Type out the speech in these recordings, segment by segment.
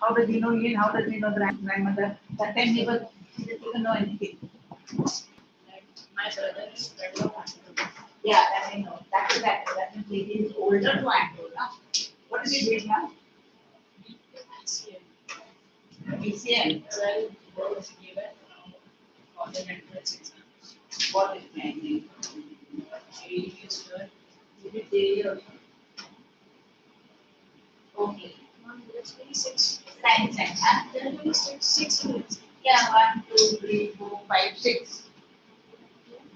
How does he know Ian? How does he know grandmother? That time he didn't even know anything. My brother is brother of Andrew. Yeah, that I know. That is that. That means he is older to Andrew. Now, what is he doing now? ICM. BCM. 12 was given for the entrance exam. What is my name? He is Is it there also? Okay. 26. Science center. There are 6 minutes. Yeah, 1, 2, 3, 4, 5, 6.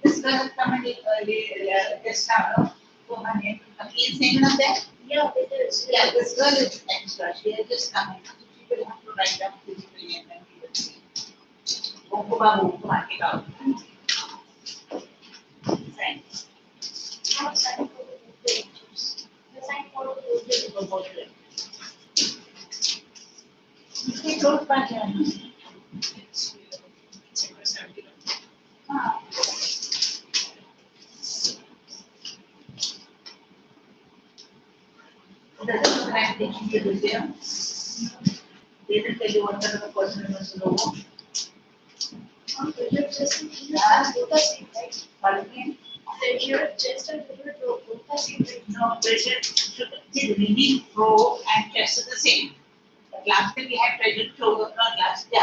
This girl has come and just now, no? So her name is name of that? Yeah, it is. Yeah, this girl is extra. She has just come in. She will have to write down physically and then we will see. Babu, mark it out. Science. Not sign for the lectures. The sign for the lectures. He wrote back here. It's 71. Ah. Doesn't look like teaching you this year. They didn't tell you what kind of a person you must know. Pressure chest and both are same, right? Pardon me? Pressure chest and pressure both are same, right? No, pressure should be reading pro and chest is the same. But last time we had pressure pro, not last year.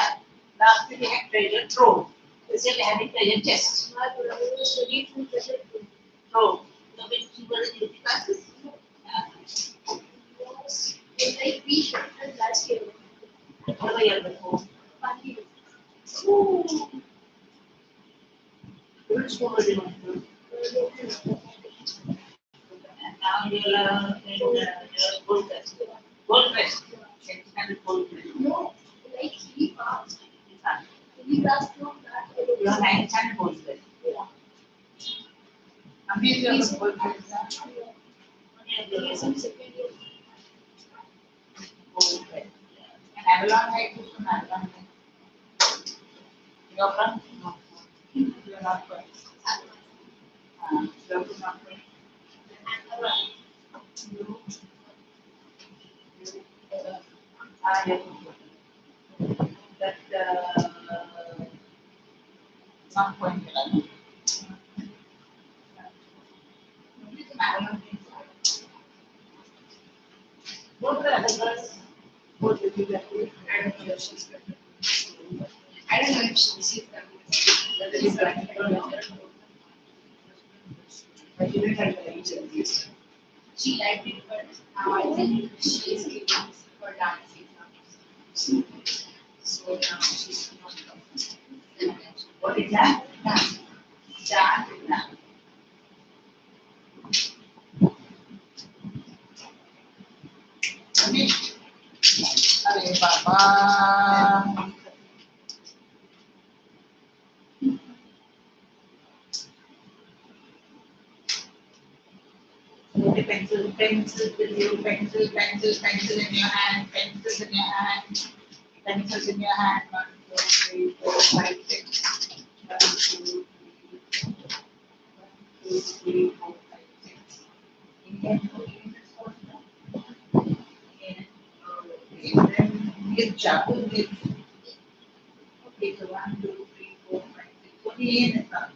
Last time we had pressure pro. This year we had pressure chest. My brother was studying from pressure Pro. So when you were in UP classes? was in like we should have last year. What were you before? Only Ooh. Which school were you going to? And now you are in Gold Crest. Gold Crest. Gold Crest. no, like he passed. He passed from that. You are 9th and Gold Crest. Yeah. How many years you are Gold Crest? He is in second year. Gold Crest. And Avalon High School from Avalon High. You are from? No. You are not from. You are from not from. Yes. That not point. What are the other girls? What did you get? I don't know if she's pregnant. I don't know if she's pregnant. But you didn't have the age. She liked it, but now I think she is giving for dancing. So now she's not coming. What is that? Dance. Dance is that. अरे बाबा pencil, pencil with you, pencil, pencil, pencil in your hand, pencils in your hand, pencils in your hand. 1, 2, 3, 4, 5, 6. 1, 2, 3, 4, 5, 6. Give Jacob with. Okay, so 1, 2, 3, 4, 5, 6. Only in is not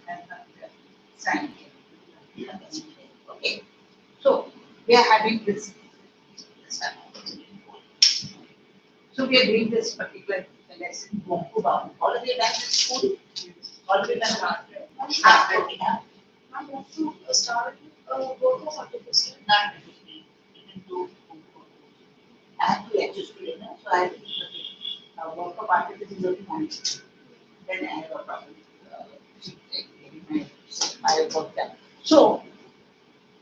sign. Okay. So we are having this. So we are doing this particular lesson. All of you done in school? All of you done after? After we have. I have to start both of articles. Not necessarily. You can do. I have to adjust to it, so I have to work of articles is only one. Then I have a problem. I work that. So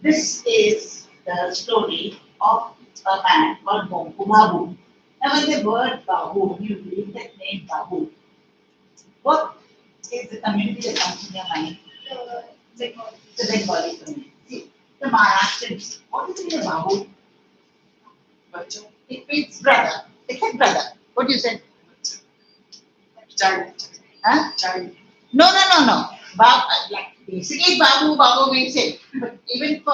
this is the story of a man called Bonku Babu. Now, when the word Babu, you read that name Babu, what is the community that comes in your mind? The Bengali community. See, the Maharashtrians, what is it Babu? It means brother. It's like brother. What do you say? Child. Huh? Child. No. Like basically Babu means it. But even for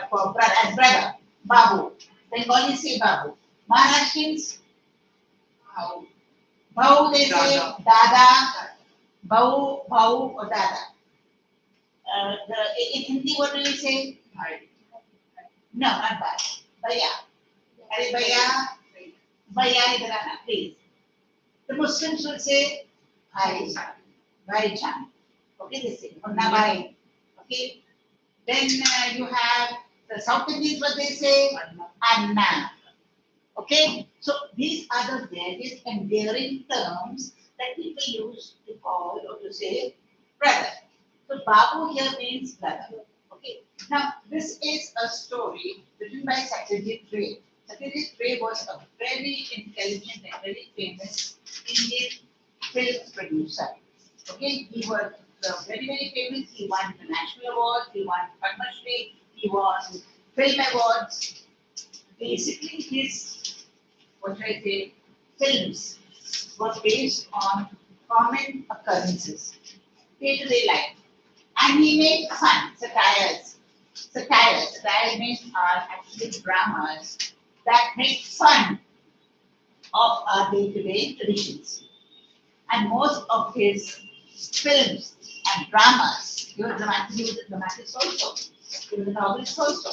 for brother, as brother, Babu. Bengali say Babu. Maharashtrians, How? bhau they say, Dada. dada, bhau or dada. In Hindi, what do you say? Bhai. No, not bhai. Bhaiya. Are bhaiya? Bhaiya idhar aana, please. The Muslims will say bhai, bhai-chan. Okay, they say, Munna bhai. Okay. Then you have the South Indians, what they say? Anna. Okay, so these are the various endearing terms that people use to call or to say brother. So Babu here means brother. Okay, now this is a story written by Satyajit Ray. Satyajit Ray was a very intelligent and very famous Indian film producer. Okay, he was very famous. He won the national awards. He won Padma Shri. He won film awards. Basically, his what should I say films were based on common occurrences, day-to-day life, and he made fun satires. Satire means are actually dramas that make fun of our day-to-day traditions. And most of his films and dramas, he was a dramatist also, he was a novelist also.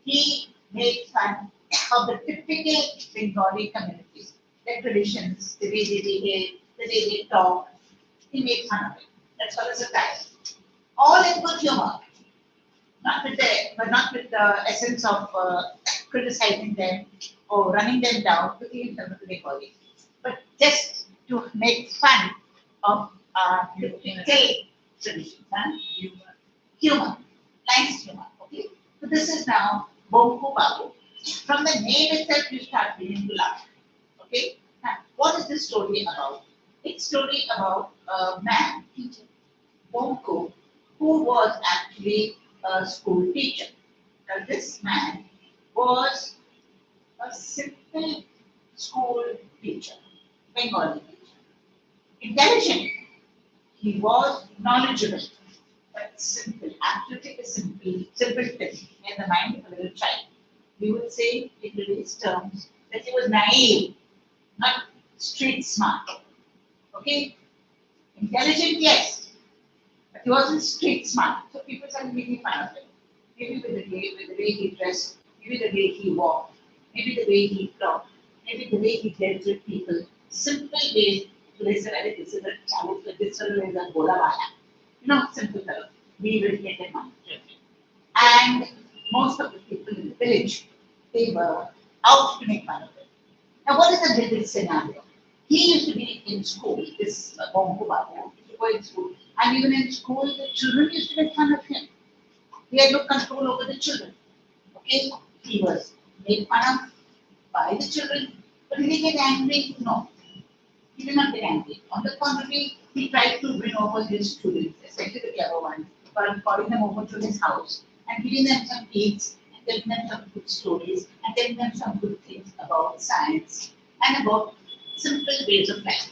He made fun of the typical Bengali community, their traditions, the way they behave, the way they talk. He made fun of it. That's called a satire. All in good humor, not with the essence of criticizing them or running them down to the terms of the Bengali, but just to make fun of typical traditions. Humor, nice humor. Okay. So this is now Bonku Babu. From the name itself, you start beginning to laugh. Okay. Now, what is this story about? It's story about a man, Bonku, who was actually a school teacher. Now, this man was a simple school teacher, Bengali teacher, intelligent. He was knowledgeable, but simple, absolutely a simple thing in the mind of a little child. We would say in today's terms that he was naive, not street smart. Okay? Intelligent, yes, but he wasn't street smart. So people started making fun of him. Maybe with the way he dressed, maybe the way he walked, maybe the way he talked, maybe the way he dealt with people. Simple ways to listen, I think this is a challenge, this is a bola wala. Simple fellow. We will get him on. And most of the people in the village, they were out to make fun of him. Now, what is the vivid scenario? He used to be in school, this Bonku Babu, used to go in school, and even in school, the children used to make fun of him. He had no control over the children. Okay, he was made fun of by the children, but did he get angry? No, he did not get angry. On the contrary, he tried to win over his students, especially the clever ones, by calling them over to his house and giving them some eats and telling them some good stories and telling them some good things about science and about simple ways of life.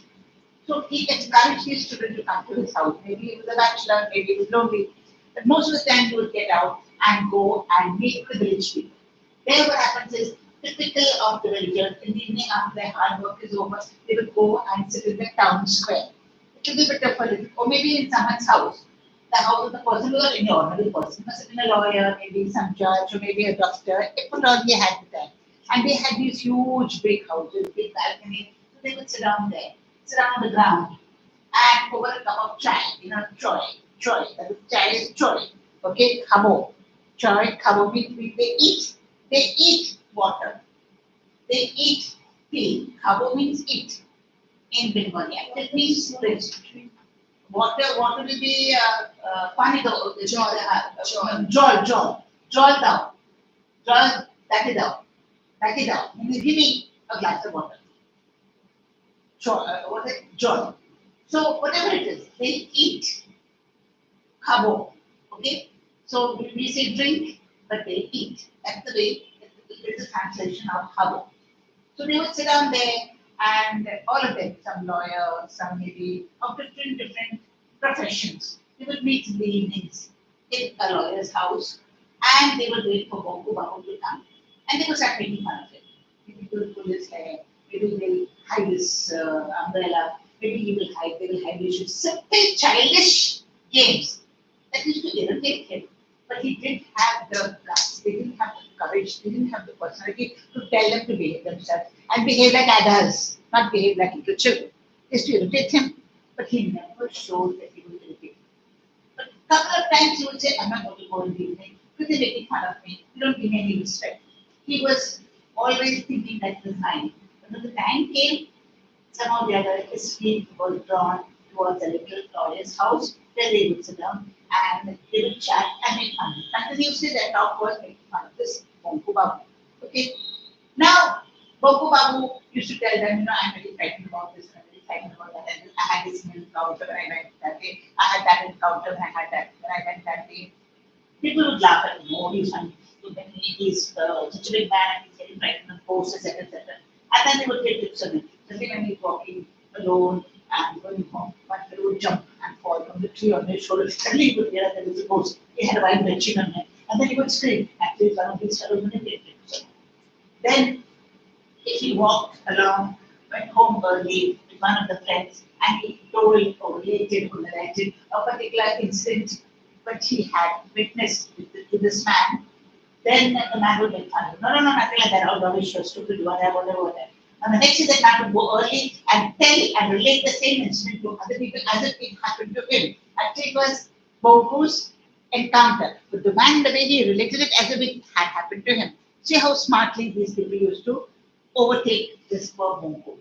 So he encouraged his children to come to his house. Maybe he was a bachelor, maybe he was lonely, but most of the time he would get out and go and meet the village people. There what happens is typical of the villagers in the evening after their hard work is over, they will go and sit in the town square. It will be a bit of a little, or maybe in someone's house. The house of the person who was an ordinary person, must have been a lawyer, maybe some judge, or maybe a doctor. It was all they had the time. And they had these huge big houses, big balconies. So they would sit down there, sit down on the ground, and over a cup of chai, choy, that is chai is choy, okay, khabo, choy, khabo means they eat water, they eat tea, khabo means eat in Bengali, it means drink. Water will be pani do, jol dao, taki dao, means give me a glass of water. What is it? Jol. So whatever it is, they eat khabo. Okay? So we say drink, but they eat. That's the way it's a translation of khabo. So they would sit down there and all of them, some lawyers, some maybe of different professions. They would meet in the evenings in a lawyer's house and they would wait for Bonku Babu to come and they would start making fun of him. maybe he will pull his hair, maybe he'll hide his umbrella, maybe he will hide, they will hide issues. Simple childish games that used to irritate him. But he didn't have the guts, they didn't have the courage, they didn't have the personality to tell them to behave themselves and behave like adults, not behave like little children. It used to irritate him, but he never showed that he was irritated. But a couple of times he would say, I'm not going to go in the evening because they're making fun of me. You don't give me any respect. He was always thinking that was fine. But when the time came, somehow or the other, his feet was drawn towards a little Claudia's house where they would sit down and they would chat and make fun. Continuously, their talk was making fun of this Bonku Babu. Okay. Now, Bonku Babu used to tell them, I'm very frightened about this, I'm very frightened about that. And I had this encounter when I went that day. I had that encounter when I had that when I went that day. People would laugh at him, oh, he's funny. He's such a big man, he's getting frightened of ghosts, etc., etc. And then they would take tips of him. Especially when he's walking alone and going home, one fellow would jump and fall from the tree on his shoulder. Suddenly he would hear that there was a ghost. He had a white bedsheet on him. And then he would scream. Actually, one of these fellows manipulated him. Then, if he walked along, went home early with one of the friends, and he told or related or narrated a particular incident which he had witnessed with this man, then the man would make fun of him. No, nothing like that. Oh, rubbish, you're stupid, whatever. And the next day, that man would go early and tell and relate the same incident to other people as if it happened to him. Actually, it was Bonku's encounter. But the man, the way he related it as if it had happened to him. See how smartly these people used to overtake this poor Bonku.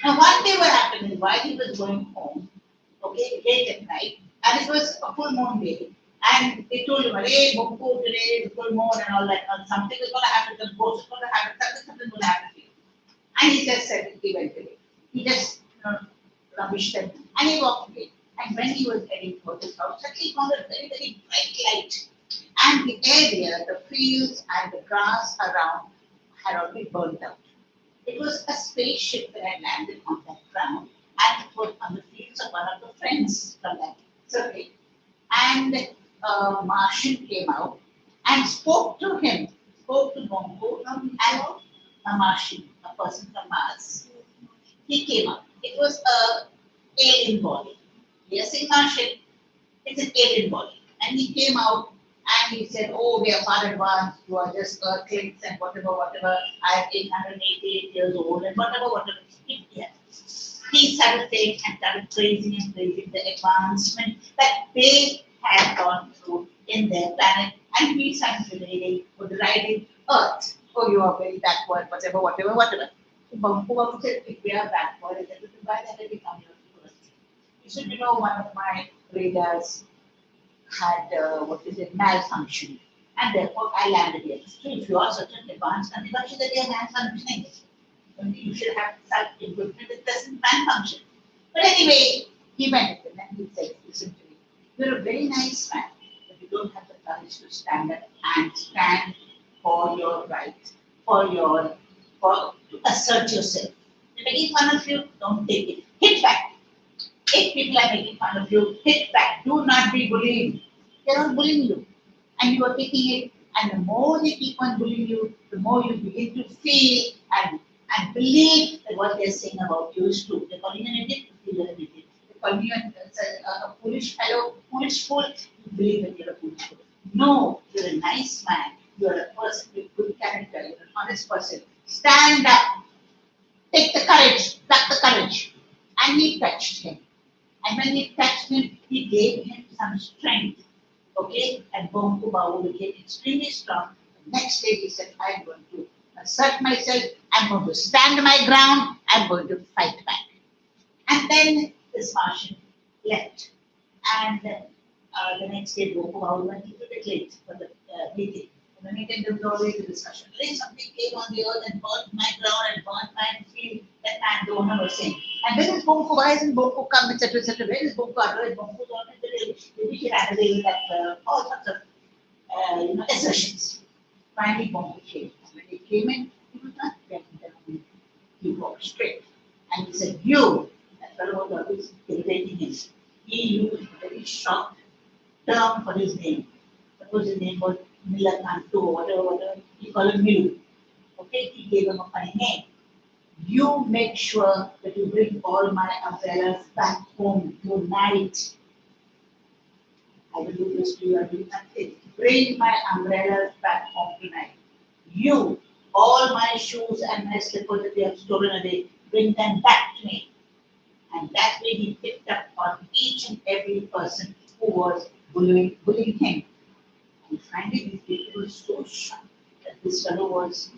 Now, one day what happened is while he was going home, okay, late at night, and it was a full moon day, and they told him, hey, Bonku, today is full moon and all that, and something is going to happen, the ghost is going to happen, something is going to happen to you. And he just said he went away. He just rubbished them and he walked away. And when he was heading towards his house, suddenly he found a very, very bright light. And the area, the fields and the grass around had already burnt out. It was a spaceship that had landed on that ground and it was on the fields of one of the friends from that survey. And a Martian came out and spoke to him, spoke to Bongo, and a Martian, a person from Mars. He came up. It was a alien body. Yes, in Martian, it's an alien body. And he came out and he said, oh, we are far advanced, you are just earthlings and whatever. I am 888 years old and whatever. He started saying and started praising the advancement that they had gone through in their planet. And we started relating with the riding Earth. Oh, you are very backward, whatever. So Bambu said, if we are backward, why the hell we come here first? You should know one of my radars had malfunction, and therefore I landed here. So if you are such an advanced country, why should they are malfunctioning? You should have such equipment that doesn't malfunction. But anyway, he went and he said, listen to me, you're a very nice man, but you don't have the courage to stand up and stand for your right, to assert yourself. They're making fun of you, don't take it. Hit back. If people are making fun of you, hit back. Do not be bullying. They're not bullying you. And you are taking it. And the more they keep on bullying you, the more you begin to feel and believe that what they're saying about you is true. They're calling you an idiot, you feel you're an idiot. They're calling you a foolish fellow, foolish fool, you believe that you're a foolish fool. No, you're a nice man. You're a person with good character. You're an honest person. Stand up. Take the courage. Pluck the courage. And he touched him. And when he touched him, he gave him some strength. Okay? And Bonku Babu became extremely strong. The next day he said, I'm going to assert myself. I'm going to stand my ground. I'm going to fight back. And then this Martian left. And the next day, Bonku Babu went a little bit late for the meeting. In the meeting, there was always a discussion. Then something came on the earth and burned my ground and burned my field. That man, the owner was saying. And when is Bonku? Why isn't Bonku come, etc., etc.? Where is Bonku? Otherwise, Bonku is always there. Maybe he ran away with that, all sorts of assertions. Finally, Bonku came. And when he came in, he was not getting down. He walked straight. And he said, you, that fellow was always irritating him. He used a very short term for his name. Suppose his name was Milakantu or whatever, he called him Milu. Okay, he gave him a funny name. You make sure that you bring all my umbrellas back home tonight. I will do this to you, I will do nothing. Bring my umbrellas back home tonight. You, all my shoes and my slippers that you have stolen away, bring them back to me. And that way he picked up on each and every person who was bullying him. And finally these people were so shocked that this fellow was,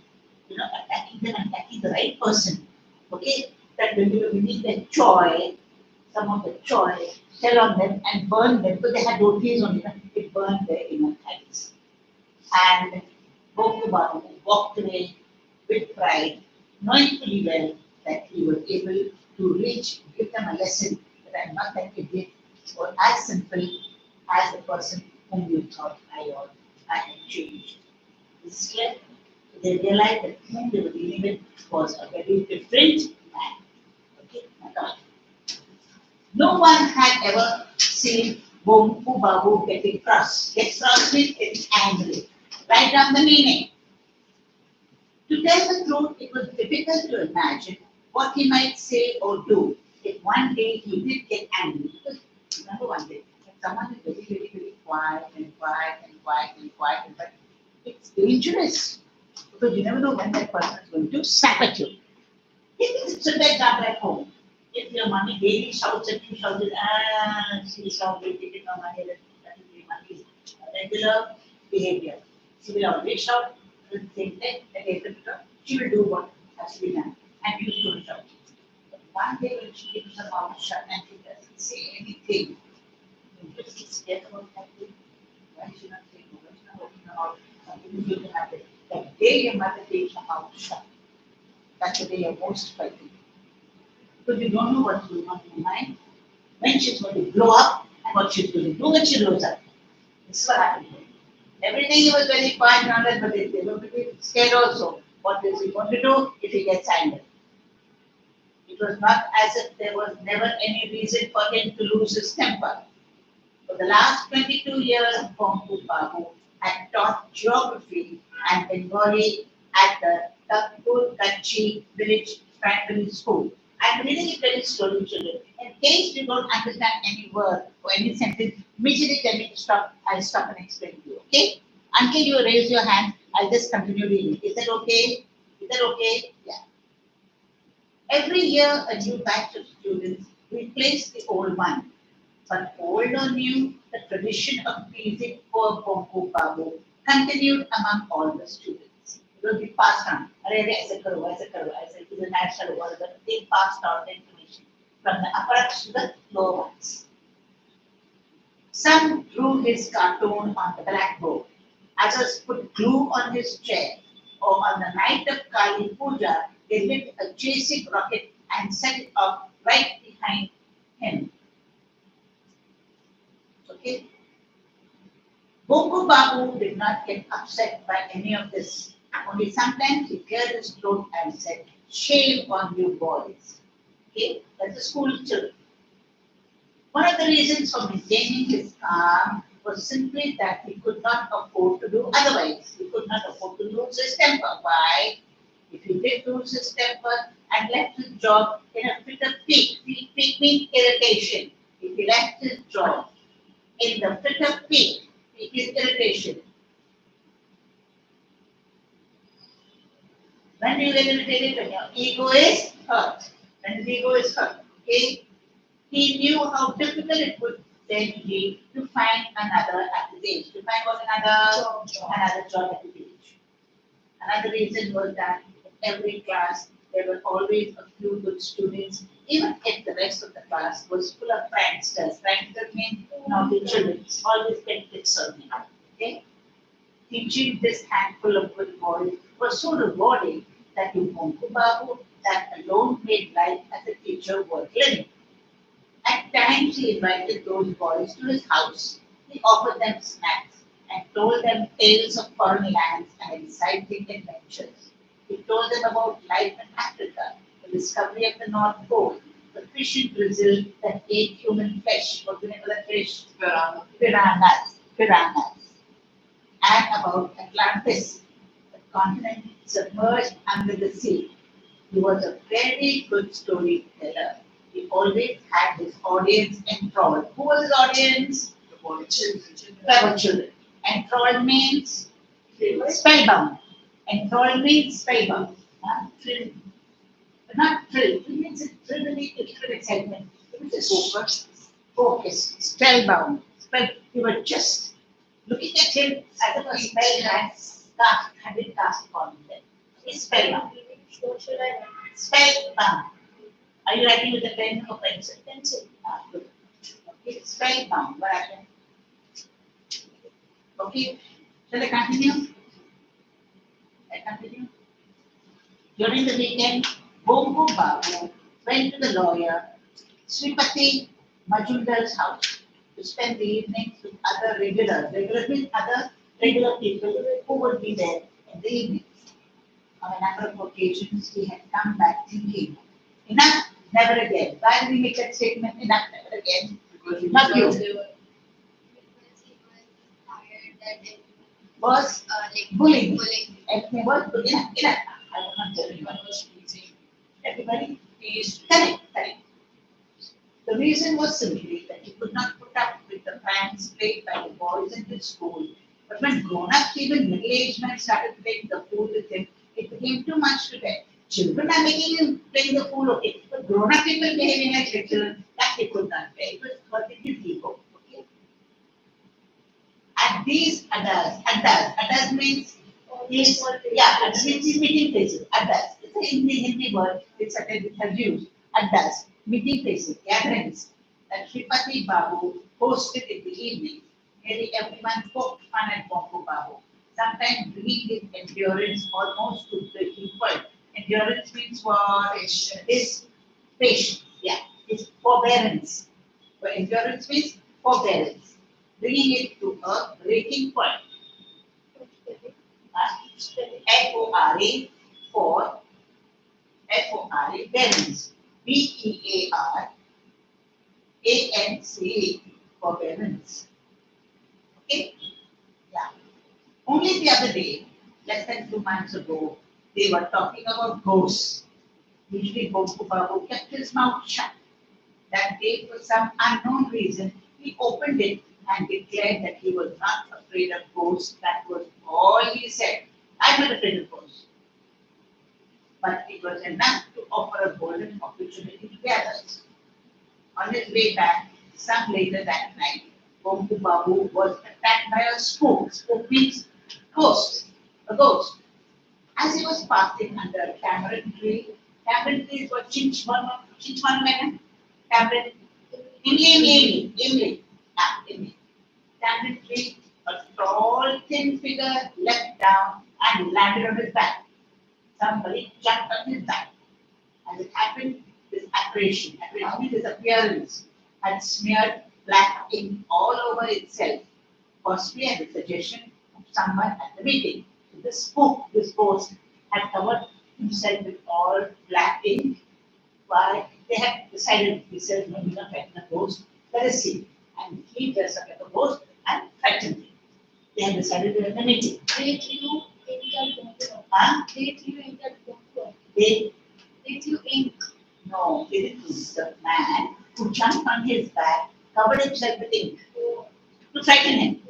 attacking them and attacking the right person. Okay? That when we need the joy, some of the joy, fell on them and burned them, because they had rotis on them, it burned their inner thighs. And Bokubabu walked away with pride, knowing fully well that he was able to give them a lesson that I'm not that idiot or as simple as the person whom you thought I had changed. This is clear. They realized that whom they were dealing with was a very different man. Okay, now come on. No one had ever seen Bompu Babu getting cross. Get cross means getting angry. Write down the meaning. To tell the truth, it was difficult to imagine what he might say or do if one day he did get angry. Because remember one day, if someone is very, very, very quiet and quiet and quiet and quiet, but it's dangerous. Because you never know when that person is going to snap at you. It's a bad job at home. If your mommy daily shouts at you, shouts, she's always taking my money, that is the mommy's regular behavior. She will always shout at the same time, at the she will do what has to be done. And you don't shout. But one day when she keeps her mouth shut and she doesn't say anything, you just get scared about that thing. Why is she not saying, why is she not opening her mouth? Something is going to happen. The day your mother takes her mouth shut, that's the day you're most frightened. Because you don't know what's going on in your mind, when she's going to blow up, and what she's going to do when she blows up. This is what happened to him. Everything he was very quiet around it, but they were pretty scared also. What is he going to do if he gets angry? It was not as if there was never any reason for him to lose his temper. For the last 22 years, Bompu Babu had taught geography and Bengali at the Takpur village primary school. I'm reading it very slowly, children. In case you don't understand any word or any sentence, immediately tell me to stop. I'll stop and explain to you. Okay? Until you raise your hand, I'll just continue reading. Is that okay? Is that okay? Yeah. Every year, a new batch of students replace the old one. But old or new, the tradition of pleasing poor Bompu Babu continued among all the students. It will be passed on. It is a national word, but they passed on the information from the upper to the lower ones. Some drew his cartoon on the blackboard. Others put glue on his chair. Or on the night of Kali Puja, they lit a chasing rocket and set it off right behind him. Okay? Boku Babu did not get upset by any of this. Only sometimes he cleared his throat and said, "Shame on you boys." Okay? That's the school children. One of the reasons for maintaining his calm was simply that he could not afford to do otherwise. He could not afford to lose his temper. Why? If he did lose his temper and left his job in a fit of pique means irritation. If he left his job in the fit of pique is irritation. When you get irritated, when your ego is hurt. When his ego is hurt, okay? He knew how difficult it would then be to find another at his age. To find what another job at his age. Another reason was that in every class there were always a few good students, even if the rest of the class was full of pranksters. Pranksters means naughty children, always get fits on me. Okay? Teaching this handful of good boys was so rewarding that to Bompu Babu, that alone made life as a teacher worth living. At times he invited those boys to his house. He offered them snacks and told them tales of foreign lands and exciting adventures. He told them about life in Africa, the discovery of the North Pole, the fish in Brazil that ate human flesh. What do you name of that fish? Piranhas. And about Atlantis, the continent submerged under the sea. He was a very good storyteller. He always had his audience enthralled. Who was his audience? Clever children. Enthralled means spellbound. Enthralled means spellbound. Thrilled. Not thrilled. It means it really excitement. It was just focused, spellbound. You were just looking at him as if a spell had been cast upon him. He's spellbound. What should I write? Spellbound. Are you writing with a pen or pencil? Pencil. Good. Okay, spellbound. What happened? Okay, shall I continue? During the weekend, Bongo Babu went to the lawyer Sripati Majumdar's house to spend the evenings with other regulars. Regulars means other regular people who would be there in the evening. On a number of occasions, he had come back thinking, enough, never again. Why did he make that statement, enough, never again? Not you. Because he was tired that everyone Was like bullying. bullying. Everything was enough. I will not tell you. Everyone was pleasing. Everybody, Pleased. correct. The reason was simply that he could not put up with the pranks played by the boys in his school. But when grown-ups, even middle-aged men, started playing the fool with him, it became too much to bear. Children are making him playing the fool, okay. But grown-up people behaving like children, that he could not bear. It was hurting his ego. Okay. At these addas means addas means meeting places. Addas. It's a Hindi word which Satyajit has used. Addas. Meeting places, gatherings that Sripati Babu hosted in the evening. Nearly everyone poked fun at Bongo Babu, sometimes bringing his endurance almost to breaking point. Endurance means what? His patience, his forbearance. So endurance means forbearance, bringing it to a breaking point. F-O-R-E for F-O-R-E, bearance. B-E-A-R-A-N-C-E, forbearance. Okay? Yeah. Only the other day, less than 2 months ago, they were talking about ghosts. Usually, Bongo Babu kept his mouth shut. That day, for some unknown reason, he opened it and declared that he was not afraid of ghosts. That was all he said. I'm not afraid of ghosts. But it was enough to offer a golden opportunity to the others. On his way back, some later that night, Bongo Babu was attacked by a spook. Spook means ghost, a ghost. As he was passing under a tamarind tree is what chinchman man? Tamarind, imli. Tamarind tree, a tall, thin figure leapt down and landed on his back. Somebody jumped on his back. As it happened, this apparition means his appearance, had smeared black ink all over itself, possibly at the suggestion of someone at the meeting. So this spook, this ghost, had covered himself with all black ink. Why? They had decided, he said, no, we're not fighting a ghost, let us see. And he dressed up like a ghost and frightened him. They had decided to have a meeting. They threw ink at Bongo. Huh? They threw ink at Bongo. They They threw ink. No, it is the man who jumped on his back, covered himself with ink to frighten him.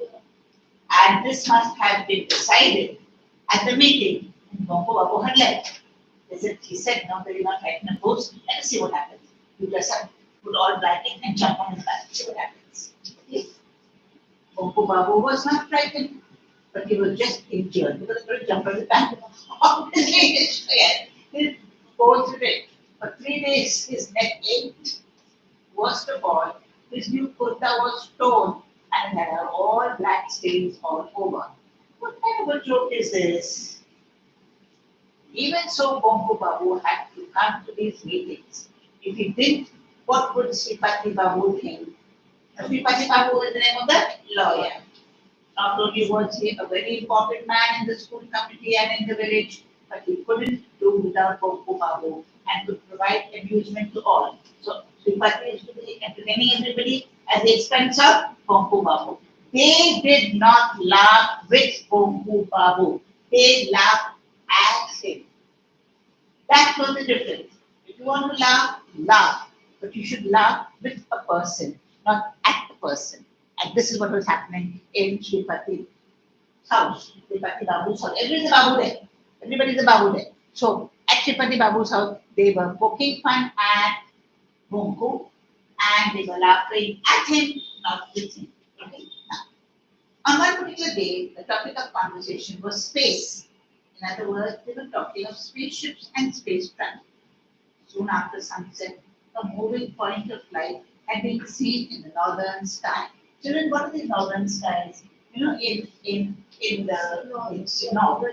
And this must have been decided at the meeting. And Bongo Babu had left. He said, no, they will not frighten a ghost. Let us see what happens. You dress up, put all black ink and jump on his back. See what happens. Okay. Bongo Babu was not frightened, but he was just injured because he could jump on his back. Obviously, his bones were red. For 3 days, his neck ached. Worst of all, his new kurta was torn and had all black stains all over. What kind of a joke is this? Even so, Bongo Babu had to come to these meetings. If he didn't, what would Sripati Babu think? Sripati Babu is the name of the lawyer. Not only was he a very important man in the school committee and in the village, but he couldn't do without Bongo Babu and could provide amusement to all. So Sripati used to be entertaining everybody at the expense of Bongo Babu. They did not laugh with Bongo Babu. they laugh at him. That was the difference. If you want to laugh, laugh. But you should laugh with a person, not at the person. And this is what was happening in Sripati's house, Sripati Babu's house. Everybody's a Babu there. Everybody's a Babu there. So at Sripati Babu's house, they were poking fun at Bonku and they were laughing at him, not with him. Okay? Now, on one particular day, the topic of conversation was space. In other words, they were talking of spaceships and space travel. Soon after sunset, a moving point of light had been seen in the northern sky. Children, what are the northern skies? You know, in the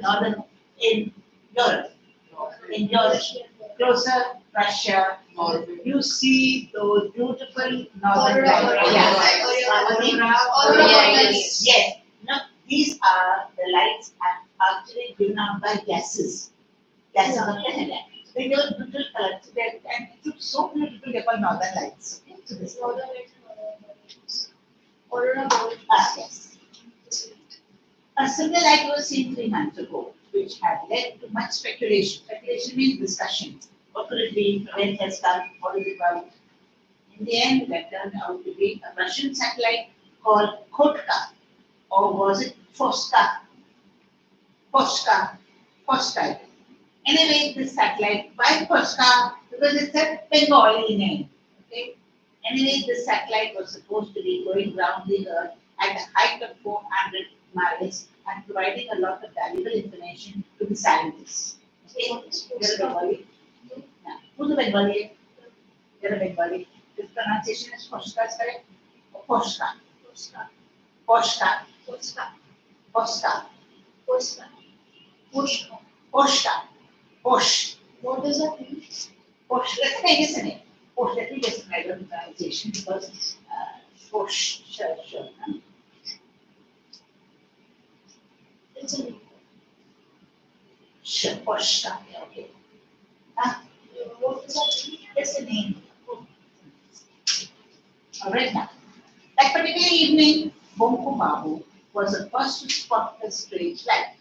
northern in Europe, in Europe, closer Russia, you see those beautiful northern lights. Yes. No, these are the lights are actually given out by gases. Gases of the heaven. They give a beautiful color to them, and it looks so beautiful. They're called northern lights. Okay, so this yes. A similar light was seen 3 months ago, which had led to much speculation. Speculation means discussion. What could it be? When it has come? What is it about? In the end, that turned out to be a Russian satellite called Kotka, or was it Foska? Foska. Anyway, this satellite, why Foska? Because it's a Bengali name. Okay. Anyway, this satellite was supposed to be going round the Earth at a height of 400 miles and providing a lot of valuable information to the scientists. Okay, you're a Bengali. Now, who's a Bengali? You're a Bengali. This pronunciation is Foska, is correct? Or Foska? Foska. Posh. What does that mean? Posh. Let's make this a name. Posh. Let me just write the pronunciation because Posh. Sure. It's a name. Sure. Posh. Okay. What does that mean? It's a name. All right now. That particular evening, Bonku Babu was the first to spot the strange light.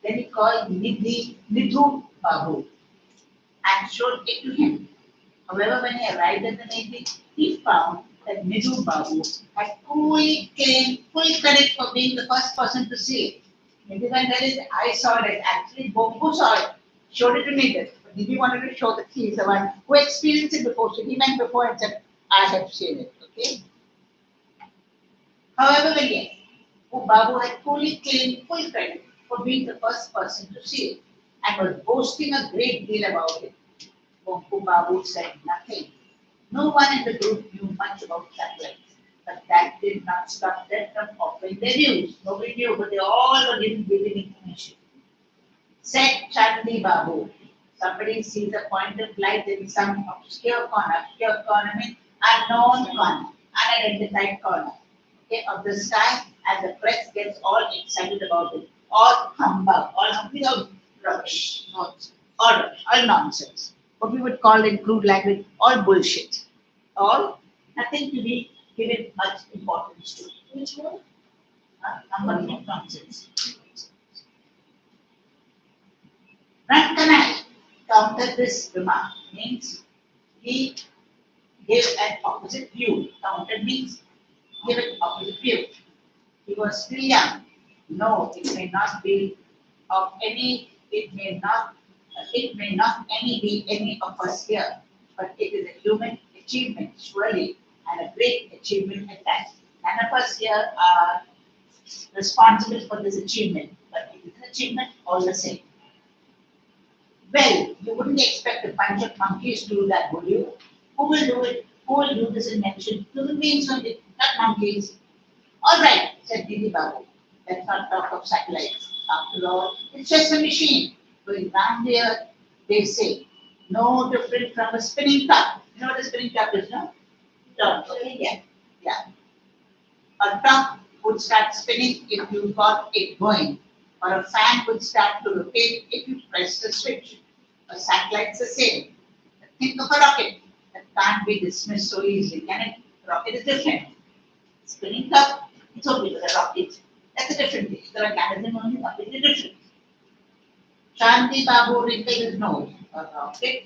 Then he called Nidhu Babu and showed it to him. However, when he arrived at the meeting, he found that Nidhu Babu had coolly claimed full credit for being the first person to see it. Maybe when there is, I saw it, actually Bonku saw it, showed it to me. But Nidhi wanted to show that he is the one who experienced it before. So he went before and said, I have seen it. Okay. However, yes, Babu had fully claimed full credit for being the first person to see it and was boasting a great deal about it. Bonku Babu said nothing. No one in the group knew much about satellites, but that did not stop them from offering their views. Nobody knew, but they all were giving information. Said Chandni Babu, somebody sees a point of light in some obscure corner means unknown corner, unidentified corner, okay, of the sky, and the press gets all excited about it. All humbug, all without rubbish, all nonsense. What we would call in crude language, all bullshit. All nothing to be given much importance to. Which one? Humbug, nonsense. Rankanai countered this remark, means he gave an opposite view. Countered means give an opposite view. He was still young. No, it may not be of any, it may not any be any of us here, but it is a human achievement, surely, and a great achievement at that. None of us here are responsible for this achievement, but it is an achievement all the same. Well, you wouldn't expect a bunch of monkeys to do that, would you? Who will do it? Who will do this invention? Human beings only, not monkeys. All right, said Didi Babu. Let's not talk of satellites. After all, it's just a machine going round the earth, they say. No different from a spinning top. You know what a spinning top is, no? Okay, yeah. A top would start spinning if you got it going, or a fan would start to rotate if you press the switch. A satellite's the same. Think of a rocket that can't be dismissed so easily, can it? Rocket is different. Spinning top, it's okay, but a rocket, that's a different thing. The mechanism only completely different. Shanti Babu wrinkled his nose. A rocket?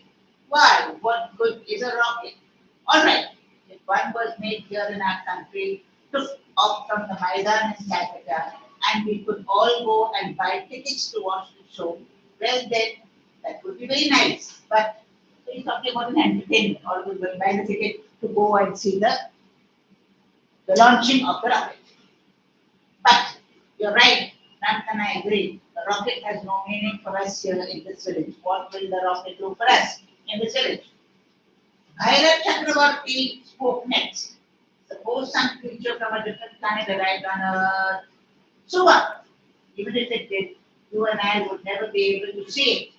Why? What good is a rocket? All right. If one was made here in our country, took off from the Maidan in Calcutta, and we could all go and buy tickets to watch the show, well then, that would be very nice. But we're talking about an entertainment, or we will buy the ticket to go and see the launching of the rocket. But you're right, Ram and I agree. The rocket has no meaning for us here in this village. What will the rocket do for us in this village? Bhairav Chakravarti spoke next. Suppose some creature from a different planet arrived on Earth. So what? Even if it did, you and I would never be able to see it.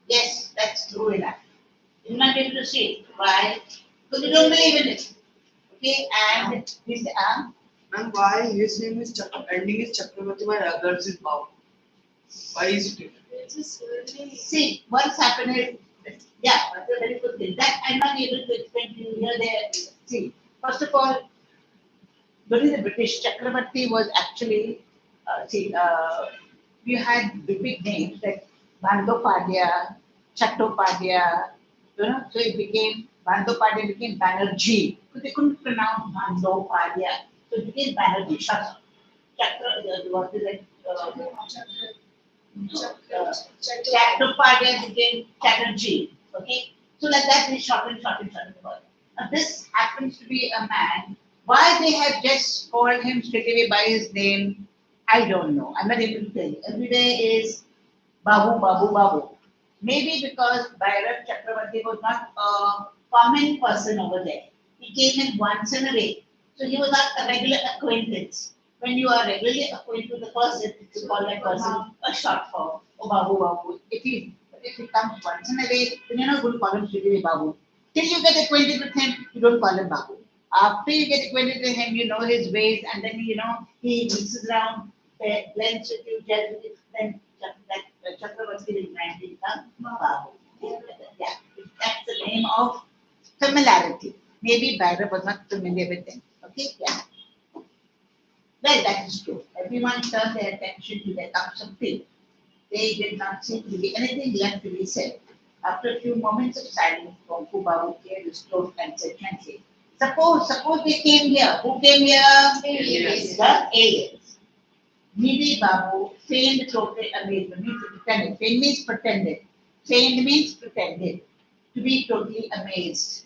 Yes, that's true enough. You'll not be able to see it. Why? Because you don't believe in it. Okay, and this And why his name is ending is Chakravarti while others is Babu? Why is it different? It's a surname. see, what's happened is, yeah, that's a very good thing. That I'm not able to explain to you here. There, see, first of all, during the British, Chakravarti was actually, you had the big names like Bandyopadhyay, Chattopadhyay, so it became, Bandyopadhyay became Banerjee, because they couldn't pronounce Bandyopadhyay, so it became Banerjee, what is it, Chattopadhyay became Chatterjee, okay? So like that they shortened the word. Now this happens to be a man. Why they have just called him straight away by his name, I don't know. I'm not able to tell you. Every day is Babu, Babu, Babu. Maybe because Bhairav Chakravarti was not a common person over there. He came in once in a way. So he was not a regular acquaintance. When you are regularly acquainted with the person, it's called that person a short form, or Babu Babu. If he comes once in a way, then you're not going to call him straight away Babu. Till you get acquainted with him, you don't call him Babu. After you get acquainted with him, you know his ways, and then he mixes around, blends with you, gels with you, then that Chakravarti will grandly become Babu. Yeah, that's the name of familiarity. Maybe Bhairav was not familiar with them. Okay, yeah. Well, that is true. Everyone turned their attention to their cups of tea. There did not seem to be anything left to be said. After a few moments of silence, Bonku Babu cleared his throat and said gently, suppose they came here. Who came here? Aliens. The aliens. Needy Babu feigned total amazement, means pretended. Feigned means pretended. Feigned means pretended to be totally amazed.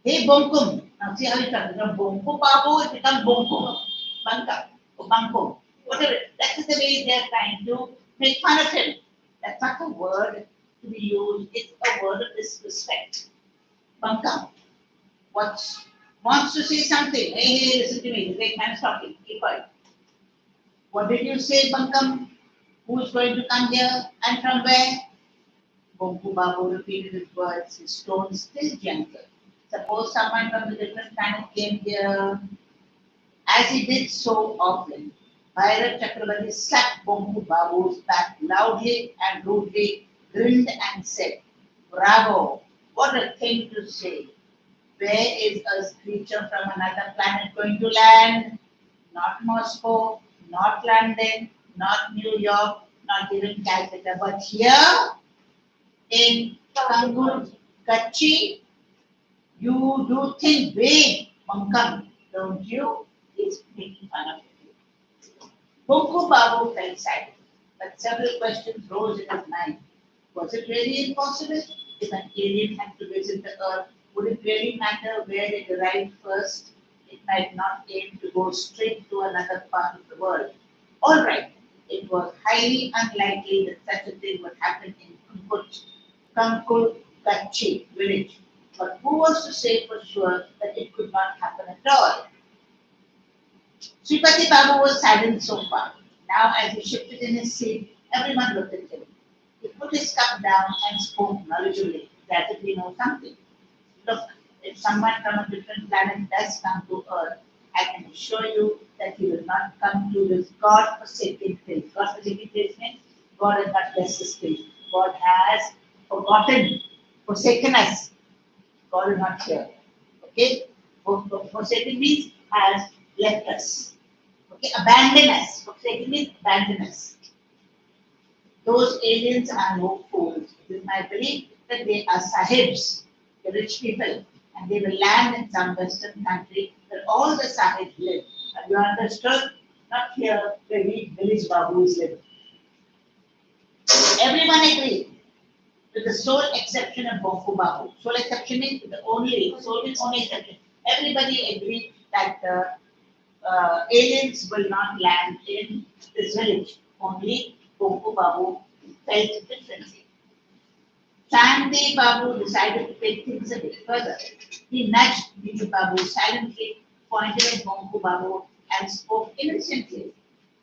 Hey Bonkum. Now see how it comes from Bonku Babu, it becomes Bonkum. Banka. Or Bankum. Whatever. That is the way they are trying to make fun of him. That's not a word to be used, it's a word of disrespect. Bankam. Wants to say something. Hey, listen to me. The great man is talking. Keep quiet. What did you say, Bankam? Who is going to come here and from where? Bonku Babu repeated his words, his tone still gentle. Suppose someone from a different planet came here, as he did so often. Bhairav Chakravarti slapped Bonku Babu's back loudly and rudely, grinned and said, Bravo! What a thing to say! Where is a creature from another planet going to land? Not Moscow, not London, not New York, not even Calcutta, but here in Kangur, Kachi, you do think big, Bankam, don't you? He's making fun of you. Bonku Babu fell silent, but several questions rose in his mind. Was it really impossible? If an alien had to visit the Earth, would it really matter where it arrived first? It might not aim to go straight to another part of the world. All right, it was highly unlikely that such a thing would happen in Kankulkachi village. But who was to say for sure that it could not happen at all? Sripati Babu was silent so far. Now, as he shifted in his seat, everyone looked at him. He put his cup down and spoke knowledgeably, as if he knows something. Look, if someone from a different planet does come to Earth, I can assure you that he will not come to this God-forsaken place. God-forsaken place means God has not blessed this place. God has forsaken us. God is not here. Okay? Forsaken means has left us. Okay? Abandon us. Forsaken means abandon us. Those aliens are no fools. It is my belief that they are sahibs, the rich people, and they will land in some western country where all the sahibs live. Have you understood? Not here where we village babus live. Everyone agrees, with the sole exception of Bonku Babu. Sole exception means the sole means only exception. Everybody agreed that the aliens will not land in this village. Only Bonku Babu felt differently. Chandi Babu decided to take things a bit further. He nudged Bibi Babu silently, pointed at Bonku Babu, and spoke innocently.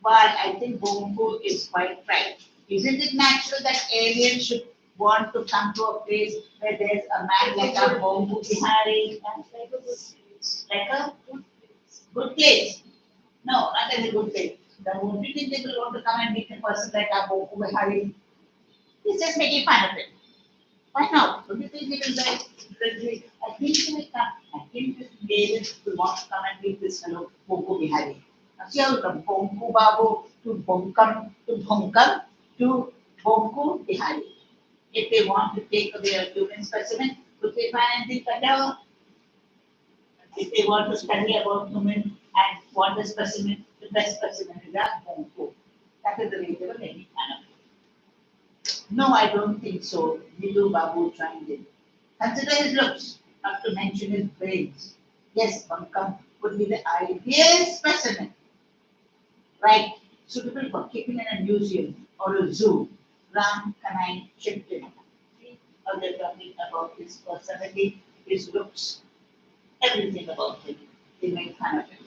But I think Bonku is quite right. Isn't it natural that aliens should want to come to a place where there's a man like a Bonku Bihari, Like a good place. like a Good place. good place? No, not as a good place. The only thing they will want to come and meet a person like a Bonku Bihari. He's just making fun of it. Why not? Don't you think he will like, I think he will come. I think this David will want to come and meet this fellow Bonku Bihari. Now see how from Bonku Babu to Bonkam to Bonku Bihari. If they want to take away a human specimen, would they find anything better? If they want to study about human and want the specimen, the best specimen is that Bonku. That is the way they were making fun of it. No, I don't think so. Nidu Babu chimed in. Consider his looks, not to mention his brains. Yes, Bankam would be the ideal specimen, right? Suitable for keeping in a museum or a zoo. Ram Kanai chipped in. See how they're talking about his personality, his looks, everything about him. They made fun of him.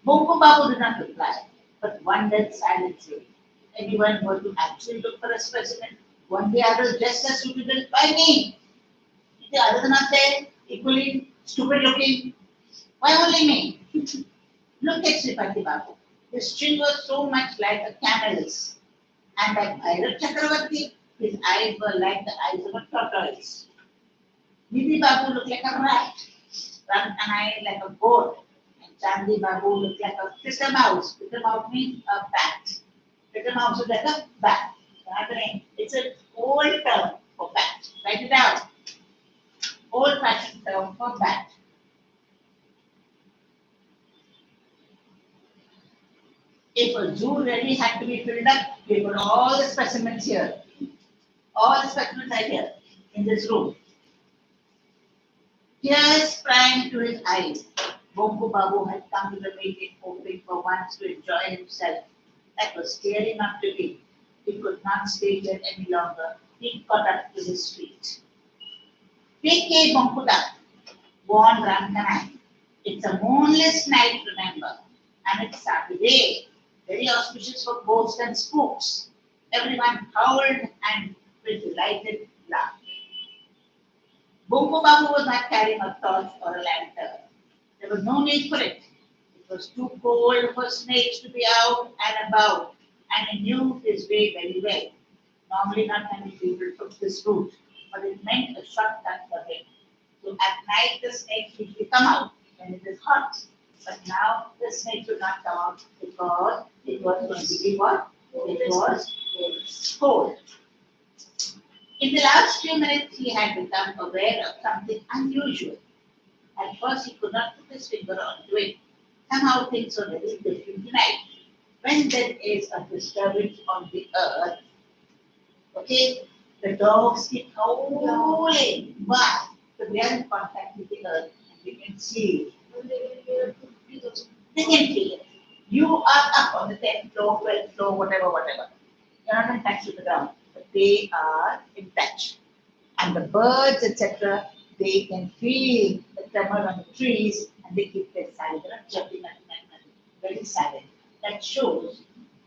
Bongo Babu did not reply, but wondered silently. If anyone were to actually look for a specimen, one day others just as suitable by me. If the others are not there, equally stupid looking, why only me? Look at Sripati Babu. His chin was so much like a camel's, and like Bhairav Chakravarti, his eyes were like the eyes of a tortoise. Nidhi Babu looked like a rat, Ram Kanai like a goat, and Chandi Babu looked like a fitter mouse. Fitter mouse means a bat. Fitter mouse is like a bat. It's an old term for bat. Write it down. Old fashioned term for bat. If a zoo really had to be filled up, we put all the specimens here. All the specimens are here in this room. Tears sprang to his eyes. Bongo Babu had come to the meeting hoping for once to enjoy himself. That was clearly not to be. He could not stay there any longer. He got up to his feet. Take Bonkuda, warned Ramkanai. It's a moonless night, remember, and it's Saturday, very auspicious for ghosts and spooks. Everyone howled and with delighted laughter. Bongo Babu was not carrying a torch or a lantern. There was no need for it. It was too cold for snakes to be out and about, and he knew his way very well. Normally, not many people took this route, but it meant a shortcut for him. So at night, the snakes usually come out when it is hot. But now the snakes would not come out because it was going to be what? It was cold. In the last few minutes, he had become aware of something unusual. At first, he could not put his finger onto it. Somehow things were very different tonight. When there is a disturbance on the earth, okay, the dogs keep howling. Why? So they are in contact with the earth and they can see it. They can feel it. You are up on the 10th floor, 12th floor, whatever. You're not in touch with the ground, but they are in touch. And the birds, etc., they can feel the tremor on the trees and they keep their silent. They're not jumping, nothing, very silent. That shows,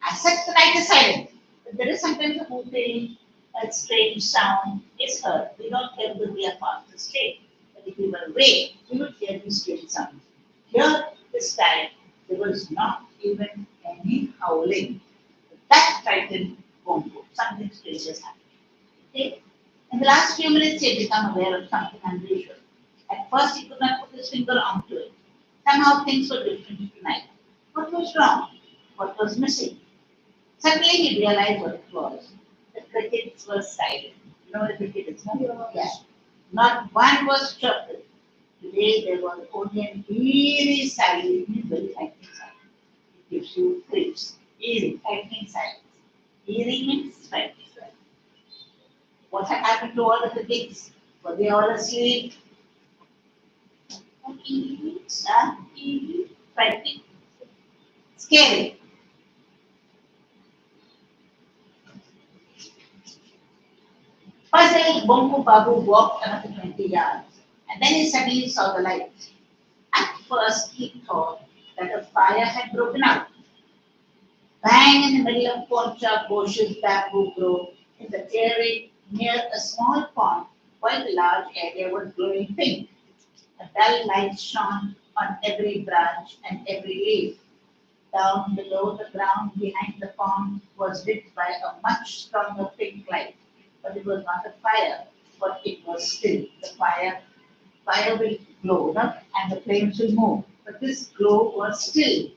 as such, the night is silent. But there is sometimes a hooting, a strange sound is heard. We don't hear because we are past the street. But if we were away, we would hear these strange sounds. Here, this time, there was not even any howling. That frightened Bongo. Something strange has happened. Okay? In the last few minutes, he had become aware of something unusual. At first, he could not put his finger onto it. Somehow things were different tonight. What was wrong? What was missing? Suddenly he realized what it was. The crickets were silent. You know what a cricket is? No? Yeah. Not one was chirping. Today there was only an eerie silence, very frightening silence. It gives you creeps. Eerie, frightening silence. Eerie means frightening. What had happened to all the crickets? Were they all asleep? Huh? Frightening. Scary. Puzzled, Bongo Babu walked another 20 yards, and then he suddenly saw the light. At first, he thought that a fire had broken out. Bang in the middle of poncha bushes, bamboo grove, in the clearing near a small pond, quite a large area was glowing pink. A dull light shone on every branch and every leaf. Down below, the ground behind the pond was lit by a much stronger pink light. But it was not a fire, but it was still. The fire will glow, no? And the flames will move. But this glow was still.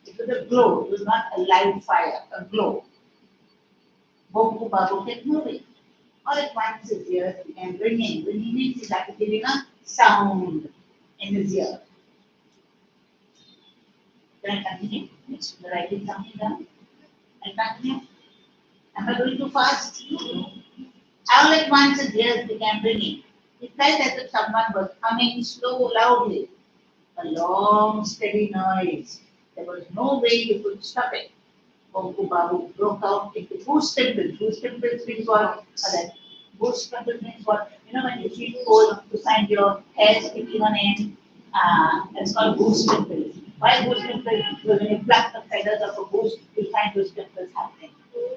It was a glow, it was not a live fire, a glow. Bongo Babu kept moving. All at once his ears began ringing. Ringing means he started giving a sound in his ear. Can I continue? Yes. Writing something down? I continue. Am I going too fast? All at once his ears began ringing. He felt as if someone was humming slow, loudly. A long, steady noise. There was no way you could stop it. Bongo Babu broke out into goose pimples. Goose pimples means what? That goose pimples means what? You know when you feel cold, you find your hair sticking on end. It's called goose pimples. Why goose pimples? Because when you pluck the feathers of a goose, you find goose pimples happening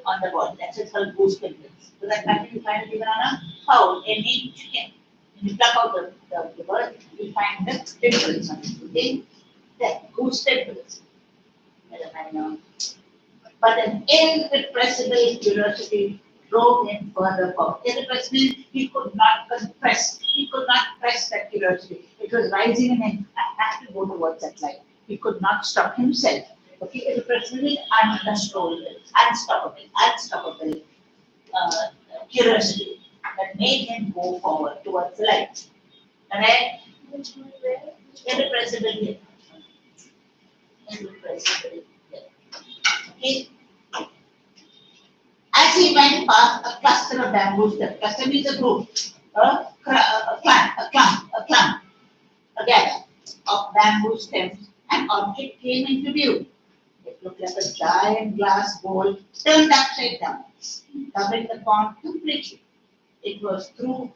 on the body. That's what's called goose pimples. So that nothing you find it even on a cow, any chicken. When you pluck out the bird, you find the pimples on it. Okay? That goose pimples. I know. But an irrepressible curiosity drove him further forward. Irrepressible, he could not compress, he could not press that curiosity. It was rising in him. I have to go towards that light. He could not stop himself. Okay, irrepressible is uncontrollable, unstoppable uh, curiosity that made him go forward towards the light. Correct? Irrepressible, irrepressible. Okay. As he went past a cluster of bamboo stems, cluster means a group, a gather of bamboo stems, an object came into view. It looked like a giant glass bowl turned upside down, covering the pond completely. It was through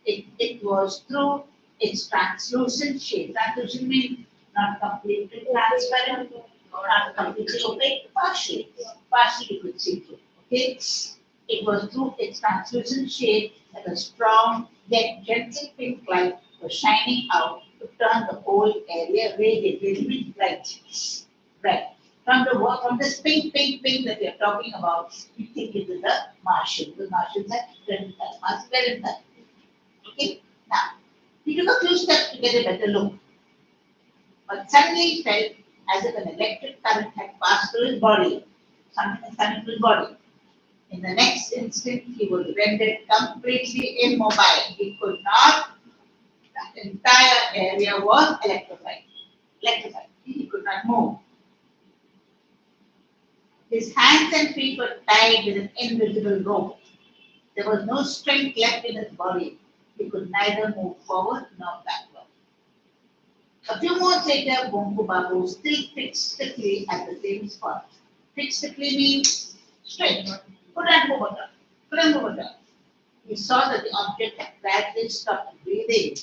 it was through its translucent shape. Translucent means not completely transparent, not completely opaque, partially you could see through. Okay, it was through its translucent shade that a strong yet gentle pink light was shining out to turn the whole area radiant, radiant bright, bright. From this pink that we are talking about, we think it is a Martian. The Martians are different than Mars, very thin. Okay, now he took a few steps to get a better look, but suddenly he felt as if an electric current had passed through his body. Something had come into his body. In the next instant, he was rendered completely immobile. He could not, the entire area was electrified. Electrified. He could not move. His hands and feet were tied with an invisible rope. There was no strength left in his body. He could neither move forward nor backward. A few months later, Bongo Babu still fixed stiffly at the same spot. Fixed stiffly means straight. Couldn't move at all. Couldn't move at all. He saw that the object had gradually stopped breathing.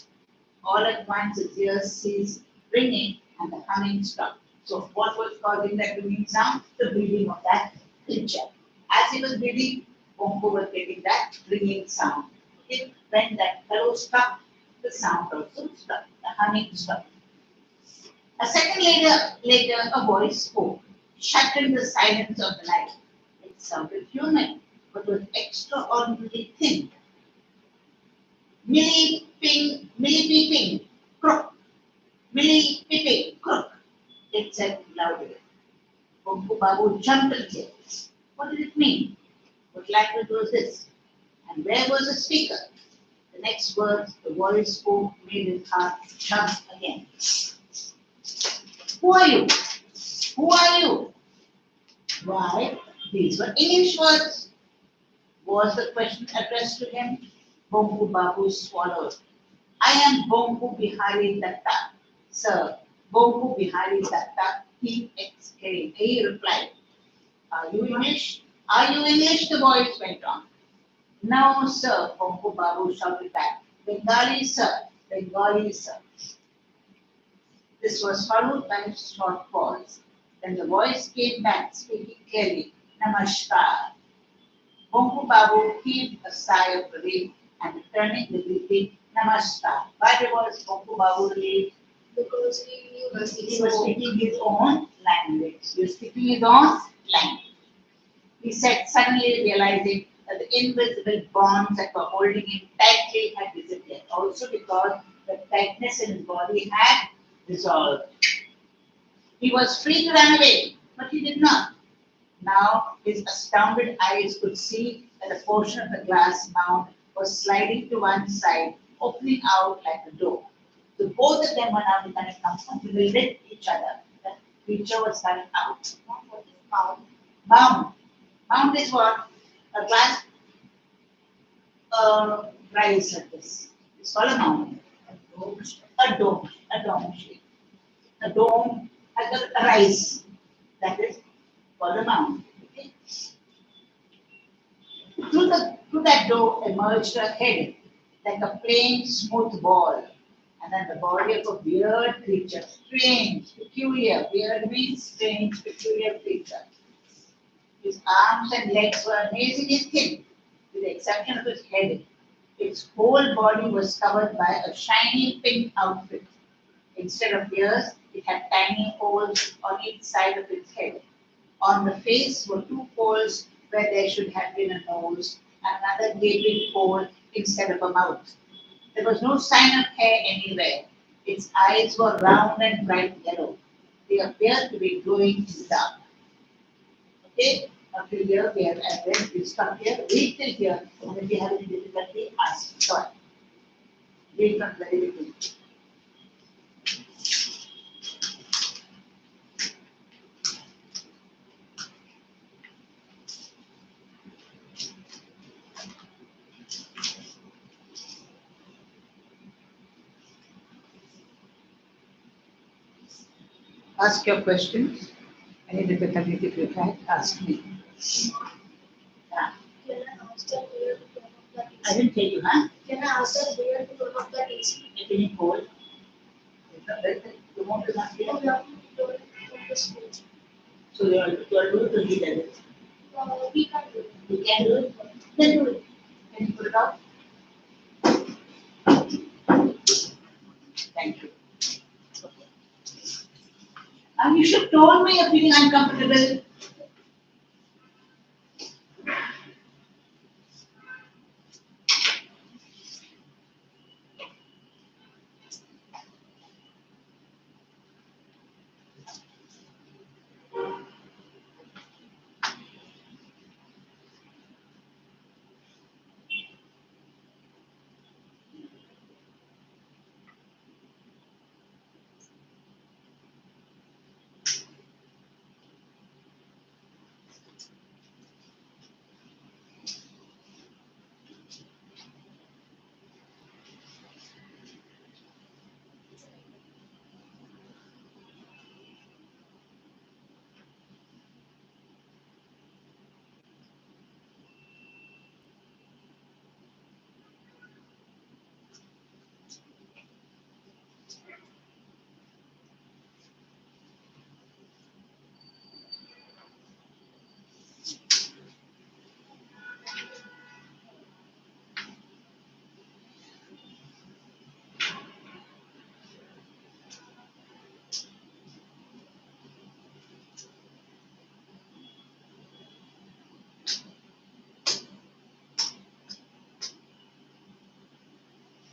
All at once his ears ceased ringing and the humming stopped. So what was causing that ringing sound? The breathing of that creature. As he was breathing, Bongo was getting that ringing sound. Okay? When that fellow stopped, the sound also stopped. The humming stopped. A second later, a voice spoke, shattering the silence of the night. It sounded human, but was extraordinarily thin. Millie peeping, crook, Millie peeping, crook, it said loudly. Bongo Babu jumped again. What did it mean? What language was this? And where was the speaker? The next words the voice spoke made his heart chug again. Who are you? Who are you? Why? These were English words. Was the question addressed to him? Bonku Babu swallowed. I am Bonku Bihari Datta. Sir, Bonku Bihari Datta, he exclaimed. He replied, are you English? Are you English? The voice went on. No, sir, Bonku Babu shouted back. Bengali, sir. Bengali, sir. This was followed by a short pause. Then the voice came back, speaking clearly. Namaskar. Bonku Babu heaved a sigh of relief and returning the greeting, Namaskar. Why was Bonku Babu relieved? Because he was He was speaking his own language. He was speaking his own language. He said, suddenly realizing that the invisible bonds that were holding him tightly had disappeared. Also because the tightness in his body had dissolved. He was free to run away, but he did not. Now his astounded eyes could see that a portion of the glass mound was sliding to one side, opening out like a door. So both of them were now becoming comfortable with each other. The creature was coming out. what is found. Mound. Mound is what? A glass rise like this. It's called a mound. A dome. A dome shape. A dome has a rise. That is called a mound. Okay? Through that door emerged a head, like a plain, smooth ball, and then the body of a weird creature, strange, peculiar. Weird means strange, peculiar creature. His arms and legs were amazingly thin, with the exception of his head. Its whole body was covered by a shiny pink outfit. Instead of ears, it had tiny holes on each side of its head. On the face were two holes where there should have been a nose, and another gaping hole instead of a mouth. There was no sign of hair anywhere. Its eyes were round and bright yellow. They appeared to be glowing in the dark. Okay? Up till here, we have addressed, we stop here, read till here, and if you have any difficulty, ask. Sorry. Read from the very beginning. Ask your questions. Any difficulty if you have, ask me. Yeah. Can I ask the player to turn off the I AC? didn't tell you, huh? Can I ask the player to turn off the AC? Getting cold. The motor is not here. No, we have to turn from the switch. So you are doing to lead it. We can do it. You can do it. Then do it. Can you put it out? Thank you. Okay. And you should told me you're feeling uncomfortable.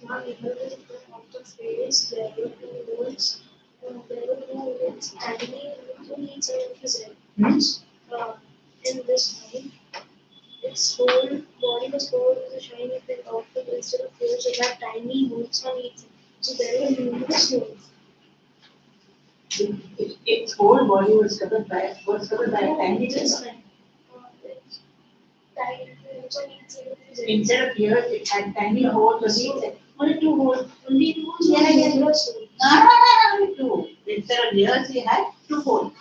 Now, even with of the face, there were two holes. There were two holes standing on each side of his head. Hmm? Uh, in this line. Its whole body was covered with a shiny pink outfit instead of ears. It had tiny holes on each side. So there were numerous holes. Its whole body was covered by a tiny This little. line. It's tiny holes on each side of his head. Instead of ears, it had tiny holes on each side. Only two holes. Only two holes. Yeah, yeah. Numerous holes. Only two. Instead of ears, he had two holes.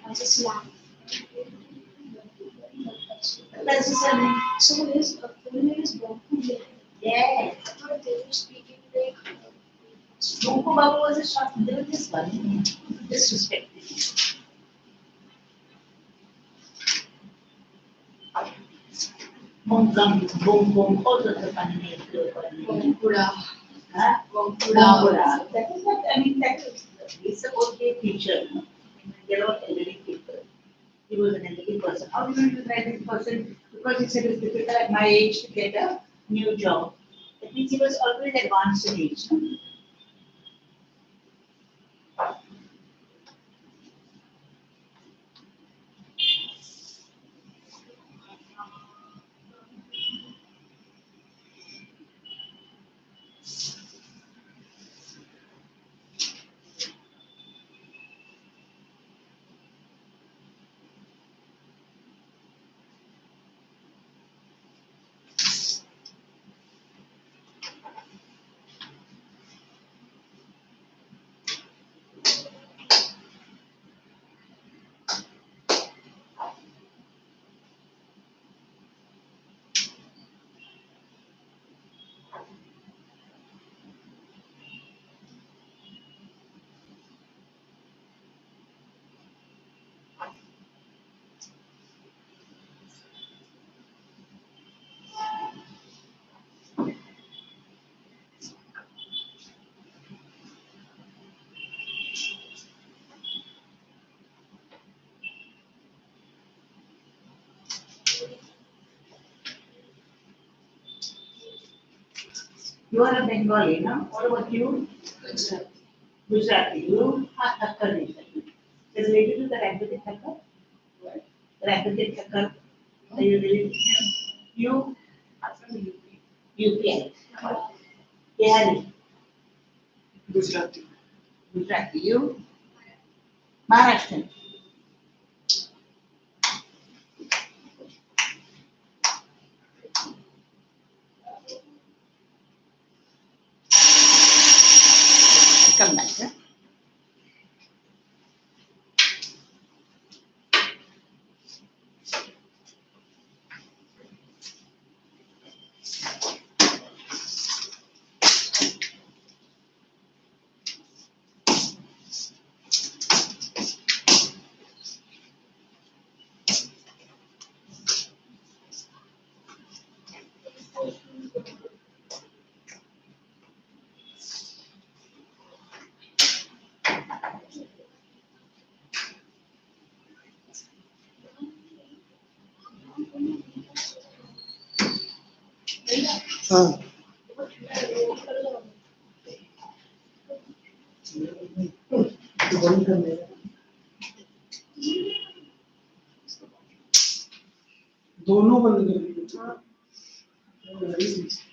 As a slam. That's the same. So his full name is Babu. Yeah. I thought they were speaking like. Boko Babu was a short. There was this one. Disrespect. Boom, boom, boom, boom. All sorts of funny names. Bangura. Huh? Bangura. That is what I mean. That is he's supposed to be a teacher. There are elderly people. He was an elderly person. How do you know he was an elderly person? Because he said it's difficult at my age to get a new job. That means he was always advanced in age. No? You are a Bengali, no? What about you? Gujarati. You are Thakkar nation. Is related to the Raghavati Thakkar? Raghavati Thakkar. Are you related to him? You? I'm from UP. UPI. Bihari. Gujarati. Gujarati. You? Maharashtrian. Come back. Huh? हाँ बंद कर मेरा दोनों बंद कर दिए